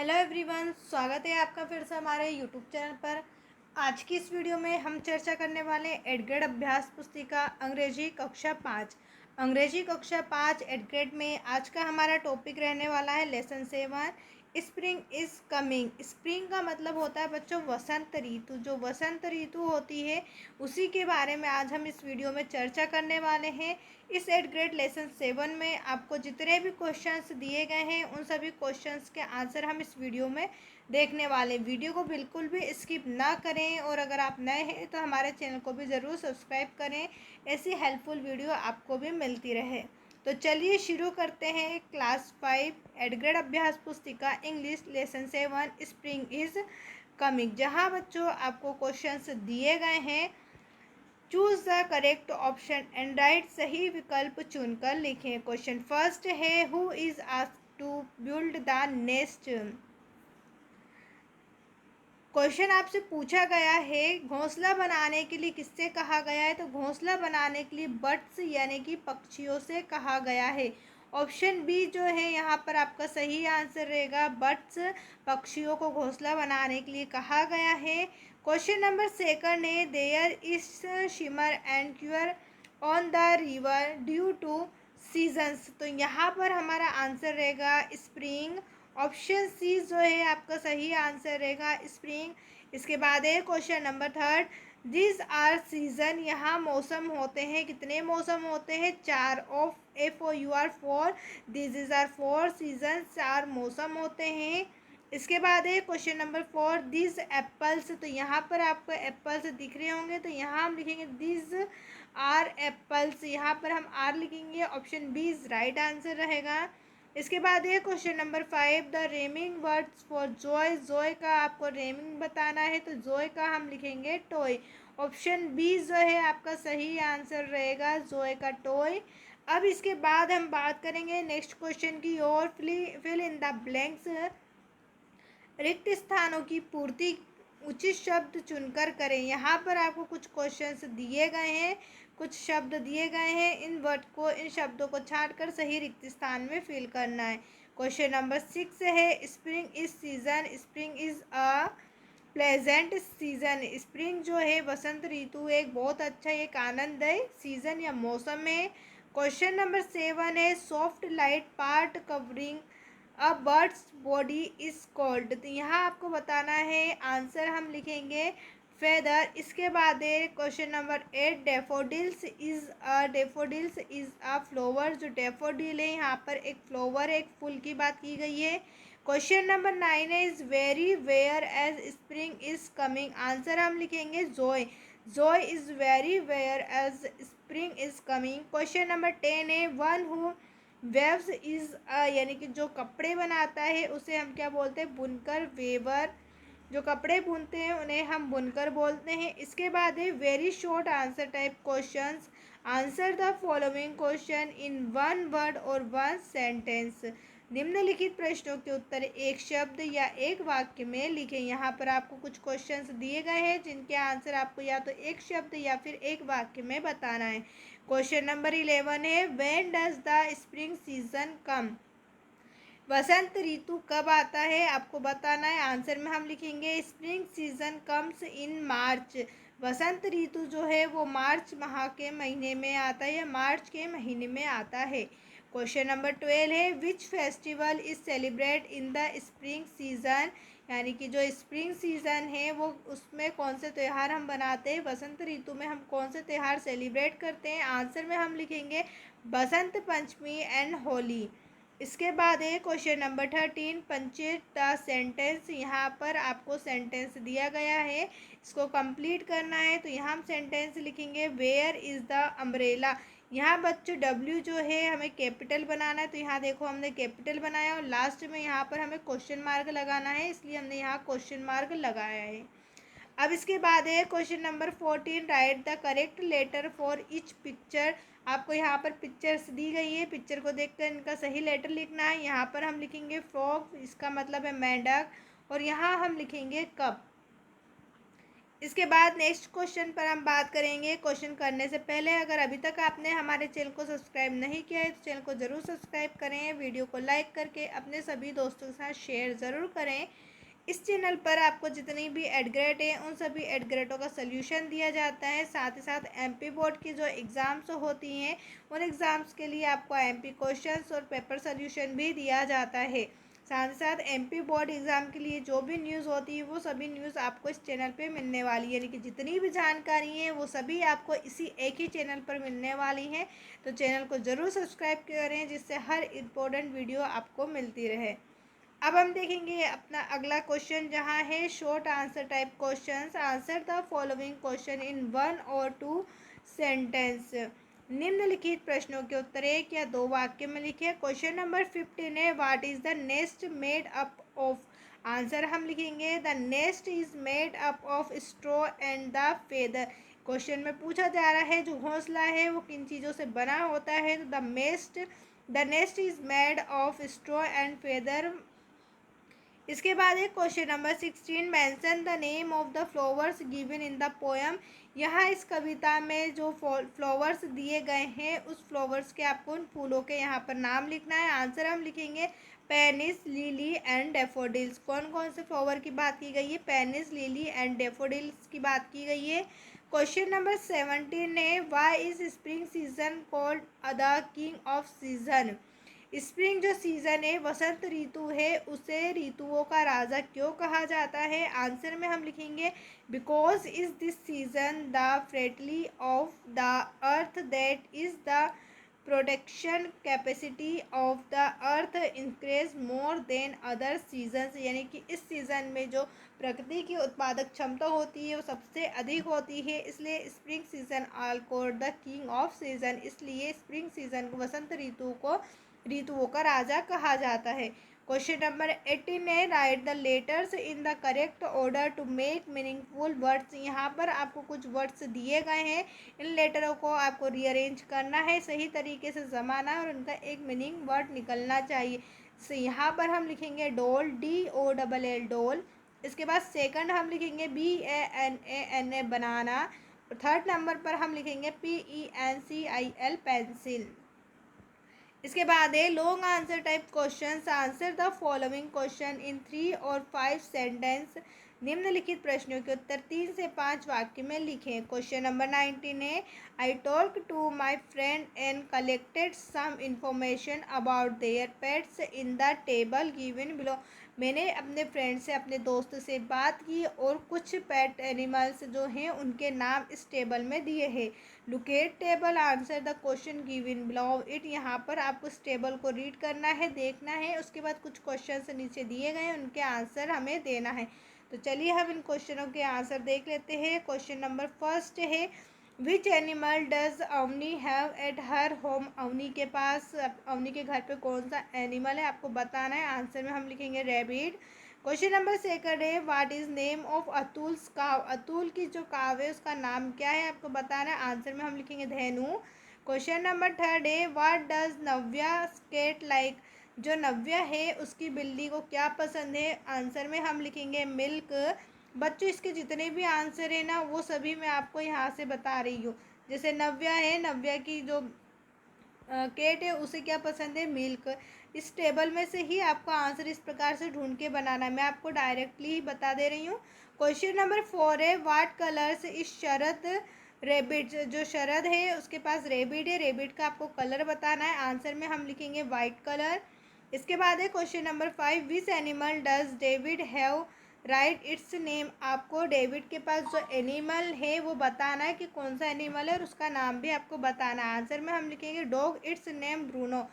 Hello everyone, स्वागत है आपका फिर से हमारे यूट्यूब चैनल पर। आज की इस वीडियो में हम चर्चा करने वाले हैं 8th ग्रेड अभ्यास पुस्तिका अंग्रेजी कक्षा 5। अंग्रेजी कक्षा 5 8th ग्रेड में आज का हमारा टॉपिक रहने वाला है lesson 7, spring is coming. Spring का मतलब होता है बच्चों वसंत ऋतु। जो वसंत ऋतु होती है उसी के बारे में आज हम इस वीडियो में चर्चा करने वाले हैं। इस 8th ग्रेड लेसन 7 में आपको जितने भी क्वेश्चंस दिए गए हैं उन सभी क्वेश्चंस के आंसर हम इस वीडियो में देखने वाले हैं। वीडियो को बिल्कुल भी स्किप ना करें और अगर आप नए हैं तो हमारे चैनल को भी ज़रूर सब्सक्राइब करें, ऐसी हेल्पफुल वीडियो आपको भी मिलती रहे। तो चलिए शुरू करते हैं क्लास 5 8th ग्रेड अभ्यास पुस्तिका English lesson 7 spring is coming, जहाँ बच्चों आपको क्वेश्चंस दिए गए हैं। Choose the correct option and write, सही विकल्प चुनकर लिखें। क्वेश्चन फर्स्ट है, who is asked to build the nest. Question आपसे पूछा गया है घोंसला बनाने के लिए किससे कहा गया है, तो घोंसला बनाने के लिए बर्ड्स यानी कि पक्षियों से कहा गया है। ऑप्शन बी जो है यहाँ पर आपका सही आंसर रहेगा, बर्ड्स पक्षियों को घोंसला बनाने के लिए कहा गया है। क्वेश्चन नंबर सेकंड है, there is shimmer and cure on the river due to seasons, तो यहाँ पर हमारा आंसर रहेगा स्प्रिंग। ऑप्शन सी जो है आपका सही आंसर रहेगा स्प्रिंग। इसके बाद है question number third, this are season, यहाँ मौसम होते हैं। कितने मौसम होते हैं? 4। Of FOUR 4, this is our 4 season, 4 मौसम होते हैं। इसके बाद है क्वेश्चन नंबर 4, दिस एप्पल्स, तो यहाँ पर आपको एप्पल्स दिख रहे होंगे तो यहाँ हम लिखेंगे दिस आर एप्पल्स, यहाँ पर हम आर लिखेंगे। Option B is right answer रहेगा। इसके बाद है question number 5, the rhyming words for joy, joy का आपको रेमिंग बताना है तो जॉय का हम लिखेंगे टॉय। ऑप्शन बी जो है आपका सही आंसर रहेगा, जॉय का टॉय। अब इसके बाद हम बात करेंगे नेक्स्ट क्वेश्चन की और फिल इन द ब्लैंक्स, रिक्त स्थानों की पूर्ति उचित शब्द चुनकर करें। यहाँ पर आपको कुछ क्वेश्चंस दिए गए हैं, कुछ शब्द दिए गए हैं, इन शब्दों को छांटकर सही रिक्त स्थान में फिल करना है। क्वेश्चन नंबर 6 है, spring is season, spring is a pleasant season. Spring जो है वसंत ऋतु एक बहुत अच्छा एक आनंददायी सीजन या मौसम है। क्वेश्चन नंबर 7 है, soft light part covering a bird's body is called, तो यहाँ आपको बताना है आंसर हम लिखेंगे फेदर। इसके बाद है question number 8, daffodils is a flower, जो डेफोडिल है यहाँ पर एक फ्लावर एक फूल की बात की गई है। क्वेश्चन नंबर 9 है, is everywhere as spring is coming, answer हम लिखेंगे joy, joy is everywhere as spring is coming. Question number 10 है, वन हु वेव्स इज यानी कि जो कपड़े बनाता है उसे हम क्या बोलते हैं? बुनकर, वेवर। जो कपड़े बुनते हैं उन्हें हम बुनकर बोलते हैं। इसके बाद है very short answer type questions, answer the following question in one word और वन सेंटेंस, निम्नलिखित प्रश्नों के उत्तर एक शब्द या एक वाक्य में लिखें। यहाँ पर आपको कुछ क्वेश्चंस दिए गए हैं जिनके आंसर आपको या तो एक शब्द या फिर एक वाक्य में बताना है। क्वेश्चन नंबर 11 है, when does the spring season come, वसंत ऋतु कब आता है आपको बताना है। आंसर में हम लिखेंगे स्प्रिंग सीजन कम्स इन मार्च, वसंत ऋतु जो है वो मार्च माह के महीने में आता है या मार्च के महीने में आता है। क्वेश्चन नंबर 12 है, which festival is celebrate in the spring season, यानी कि जो स्प्रिंग सीजन है वो उसमें कौन से त्यौहार हम बनाते हैं, वसंत ऋतु में हम कौन से त्यौहार सेलिब्रेट करते हैं। आंसर में हम लिखेंगे बसंत पंचमी एंड होली। इसके बाद है क्वेश्चन नंबर 13, पंचेट द सेंटेंस, यहाँ पर आपको सेंटेंस दिया गया है, इसको कंप्लीट करना है तो यहाँ हम सेंटेंस लिखेंगे वेयर इज़ द अम्ब्रेला। यहाँ बच्चों डब्ल्यू जो है हमें कैपिटल बनाना है तो यहाँ देखो हमने कैपिटल बनाया और लास्ट में यहाँ पर हमें क्वेश्चन मार्क लगाना है, इसलिए हमने यहाँ क्वेश्चन मार्क लगाया है। अब इसके बाद है question number 14, write the correct letter for each picture, आपको यहाँ पर पिक्चर्स दी गई है, पिक्चर को देखकर इनका सही लेटर लिखना है। यहाँ पर हम लिखेंगे फ्रॉग, इसका मतलब है मेंढक, और यहाँ हम लिखेंगे कप। इसके बाद नेक्स्ट क्वेश्चन पर हम बात करेंगे। क्वेश्चन करने से पहले अगर अभी तक आपने हमारे चैनल को सब्सक्राइब नहीं किया है तो चैनल को ज़रूर सब्सक्राइब करें, वीडियो को लाइक करके अपने सभी दोस्तों के साथ शेयर ज़रूर करें। इस चैनल पर आपको जितनी भी एडग्रेड है उन सभी एडग्रेडों का सल्यूशन दिया जाता है। साथ ही साथ एमपी बोर्ड की जो एग्ज़ाम्स होती हैं उन एग्ज़ाम्स के लिए आपको एमपी क्वेश्चंस और पेपर सल्यूशन भी दिया जाता है। साथ ही साथ एमपी बोर्ड एग्ज़ाम के लिए जो भी न्यूज़ होती है वो सभी न्यूज़ आपको इस चैनल पे मिलने वाली है, यानी कि जितनी भी जानकारी है वो सभी आपको इसी एक ही चैनल पर मिलने वाली हैं। तो चैनल को ज़रूर सब्सक्राइब करें जिससे हर इम्पोर्टेंट वीडियो आपको मिलती रहे। अब हम देखेंगे अपना अगला क्वेश्चन जहाँ है short answer type questions. Answer the following question in 1 और 2 सेंटेंस। निम्नलिखित प्रश्नों के उत्तर एक या दो वाक्य में लिखे। क्वेश्चन नंबर 15 है what is the nest made up of. Answer हम लिखेंगे the nest is made up of straw and the feather. Question में पूछा जा रहा है जो घोंसला है वो किन चीज़ों से बना होता है, तो the nest is made of straw and feather. इसके बाद है question number 16 mention the name of the flowers given in the poem. यहाँ इस कविता में जो फ्लावर्स दिए गए हैं उस फ्लावर्स के आपको उन फूलों के यहाँ पर नाम लिखना है। आंसर हम लिखेंगे पेनिस, लिली एंड डेफोडिल्स। कौन कौन से फ्लावर की बात की गई है? पेनिस, लिली एंड डेफोडिल्स की बात की गई है। क्वेश्चन नंबर 17 है why is spring season called the king of season. Spring जो सीजन है, वसंत ऋतु है, उसे ऋतुओं का राजा क्यों कहा जाता है? आंसर में हम लिखेंगे because is this season the fertility of the earth that is the protection capacity of the earth increase more than other seasons. यानी कि इस सीज़न में जो प्रकृति की उत्पादक क्षमता होती है वो सबसे अधिक होती है, इसलिए spring season all called the king of season. इसलिए स्प्रिंग सीजन को, वसंत ऋतु को ऋतुओं का राजा कहा जाता है। क्वेश्चन नंबर 18 है write the letters in the correct order to make meaningful words. यहाँ पर आपको कुछ वर्ड्स दिए गए हैं, इन लेटरों को आपको रीअरेंज करना है, सही तरीके से जमाना है और उनका एक मीनिंग वर्ड निकलना चाहिए। so, यहाँ पर हम लिखेंगे डोल, DOLL डोल। इसके बाद सेकंड हम लिखेंगे BANANA बनाना। और थर्ड नंबर पर हम लिखेंगे PENCIL पेंसिल। इसके बाद है long answer type questions. Answer the following question in 3 और 5 सेंटेंस। निम्नलिखित प्रश्नों के उत्तर 3 से 5 वाक्य में लिखें। क्वेश्चन नंबर 19 है I talk to my friend and collected some information about their pets in the table given below. मैंने अपने फ्रेंड से, अपने दोस्त से बात की और कुछ पेट एनिमल्स जो हैं उनके नाम इस टेबल में दिए हैं। Locate table, answer the question given below it. यहाँ पर आपको इस टेबल को रीड करना है, देखना है, उसके बाद कुछ क्वेश्चन नीचे दिए गए हैं उनके आंसर हमें देना है। तो चलिए हम इन क्वेश्चनों के आंसर देख लेते हैं। क्वेश्चन नंबर फर्स्ट है which animal does Avni have at her home. Avni के पास, अवनी के घर पे कौन सा एनिमल है आपको बताना है। आंसर में हम लिखेंगे रैबिट। क्वेश्चन नंबर सेकंड है what is name of Atul's काव। अतुल की जो काव है उसका नाम क्या है आपको बताना है। आंसर में हम लिखेंगे धेनु। क्वेश्चन नंबर थर्ड है what does Navya cat like. जो नव्या है उसकी बिल्ली को क्या पसंद है। आंसर में हम लिखेंगे मिल्क। बच्चों इसके जितने भी आंसर है ना वो सभी मैं आपको यहाँ से बता रही हूँ। जैसे नव्या है, नव्या की जो केट है उसे क्या पसंद है, मिल्क। इस टेबल में से ही आपको आंसर इस प्रकार से ढूंढ के बनाना है, मैं आपको डायरेक्टली ही बता दे रही हूँ। क्वेश्चन नंबर 4 है what colours is Sharad rebate. जो शरद है उसके पास रेबिट है, रेबिट का आपको कलर बताना है। आंसर में हम लिखेंगे वाइट कलर। इसके बाद है question number 5 which animal does David have right it's name. आपको डेविड के पास जो एनिमल है वो बताना है कि कौन सा एनिमल है और उसका नाम भी आपको बताना है। आंसर में हम लिखेंगे डॉग, इट्स नेम ब्रूनो।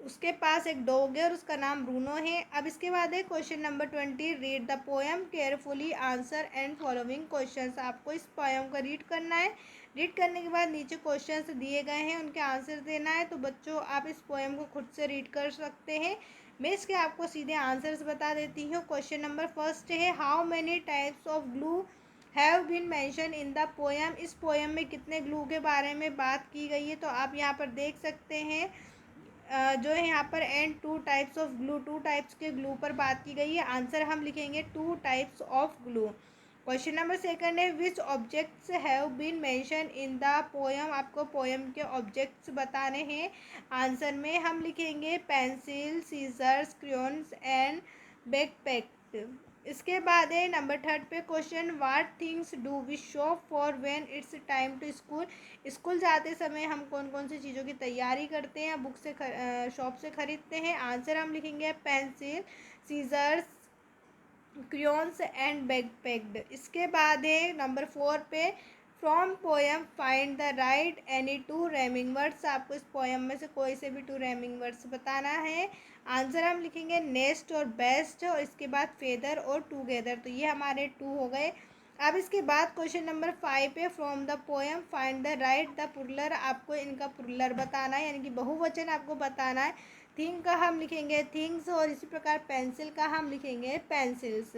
उसके पास एक डॉग है और उसका नाम ब्रूनो है। अब इसके बाद है question number 20 read the poem carefully answer and following questions. आपको इस पोएम को रीड करना है। रीड करने के बाद नीचे क्वेश्चंस दिए गए हैं उनके आंसर देना है। तो बच्चों आप इस पोएम को खुद से रीड कर सकते हैं, मैं इसके आपको सीधे आंसर्स बता देती हूँ। क्वेश्चन नंबर फर्स्ट है how many types of glue have been mention in the poem. इस पोएम में कितने ग्लू के बारे में बात की गई है, तो आप यहाँ पर देख सकते हैं जो है यहाँ पर and 2 types of glue, 2 types के ग्लू पर बात की गई है। आंसर हम लिखेंगे 2 types of glue. Question number second है which objects have been mention in the poem. आपको पोयम के ऑब्जेक्ट्स बताने हैं। आंसर में हम लिखेंगे pencil, scissors, crayons and backpack. इसके बाद है नंबर थर्ड पे question what things do we shop for when it's time to school. School जाते समय हम कौन कौन सी चीज़ों की तैयारी करते हैं, बुक से शॉप से खरीदते हैं। आंसर हम लिखेंगे पेंसिल, सीजर्स, क्रियॉन्स एंड बैकपैक्ड। इसके बाद है नंबर फोर पे from poem find the right any two rhyming words. आपको इस पोएम में से कोई से भी टू रैमिंग वर्ड्स बताना है। आंसर हम लिखेंगे नेस्ट और बेस्ट, और इसके बाद फेदर और टूगेदर। तो ये हमारे टू हो गए। अब इसके बाद क्वेश्चन नंबर फाइव है from the poem find the right the plural. आपको इनका पुरलर बताना है, यानी कि बहुवचन आपको बताना है। थिंग का हम लिखेंगे थिंग्स, और इसी प्रकार पेंसिल का हम लिखेंगे पेंसिल्स।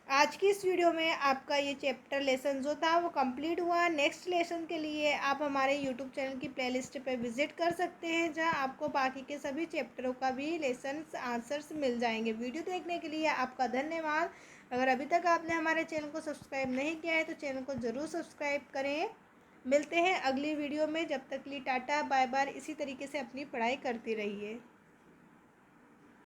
आज की इस वीडियो में आपका ये चैप्टर लेसन जो था वो कंप्लीट हुआ। नेक्स्ट लेसन के लिए आप हमारे यूट्यूब चैनल की प्लेलिस्ट पे विजिट कर सकते हैं, जहां आपको बाकी के सभी चैप्टरों का भी लेसन आंसर्स मिल जाएंगे। वीडियो देखने के लिए आपका धन्यवाद। अगर अभी तक आपने हमारे चैनल को सब्सक्राइब नहीं किया है तो चैनल को ज़रूर सब्सक्राइब करें। मिलते हैं अगली वीडियो में, जब तक के लिए टाटा बाय बाय। इसी तरीके से अपनी पढ़ाई करती रहिए।